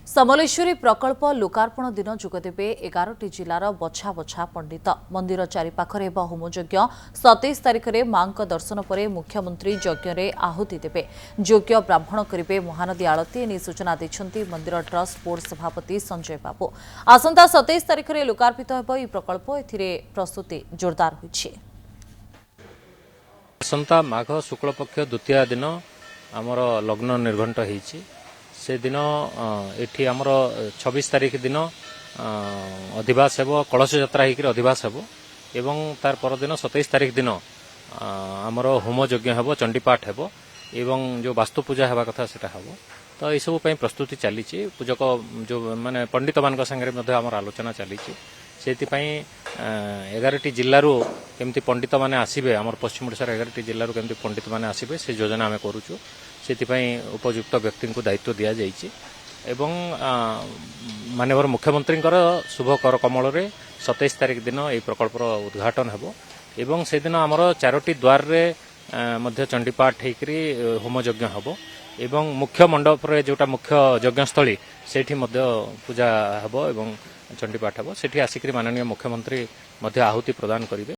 समलेश्वरी प्रकल्प लोकार्पण दिन जोगदेवे 11टी जिलार बछा बछा पंडित मंदिर चारिपाखरे होमयज्ञ 27 तारिख में मां दर्शन पर मुख्यमंत्री यज्ञ आहुति देवे योग्य ब्राह्मण करेंगे महानदी आलती एने सूचना देते मंदिर ट्रस्ट बोर्ड सभापति संजय बाबू। आसंता 27 तारिख में लोकार्पित हो प्रकल्प प्रस्तुति जोरदार होइछि। आसंता माघ शुक्ल पक्ष द्वितीय दिन आमर लग्न निर्घंट होइछि। से दिन एठी आमर 26 तारिख दिन अधिवास हेबो कलश यात्रा होकर अधिवास हेबो एवं तार पर दिन 27 तारिख दिन आमर होम यज्ञ हेबो चंडीपाठ हेबो एवं जो वास्तु पूजा हेबा कथा सेटा हेबो। तो यह सब प्रस्तुति चली पूजक जो माने पंडित मान संगे आमर आलोचना चली से 11टी जिलू केमती पंडित माने आसबे आम पश्चिम ओडिशार 11टी जिलू केमती पंडित माने आसबे से योजना आम करूँ से उपयुक्त व्यक्ति को दायित्व दि जाइए एवं माननीय मुख्यमंत्री शुभ कर कमल 27 तारिख दिन यह प्रकल्पर उद्घाटन हेबो एवं से दिन आमर 4टी द्वार रे मध्य चंडीपाठ होकरी होम यज्ञ हेबो एवं मुख्य मंडप रे जोटा मुख्य यज्ञस्थली सेठी मध्य पूजा हेबो एवं चंडीपाठ हेबो सेठी आसिक माननीय मुख्यमंत्री मध्य आहुति प्रदान करिवे।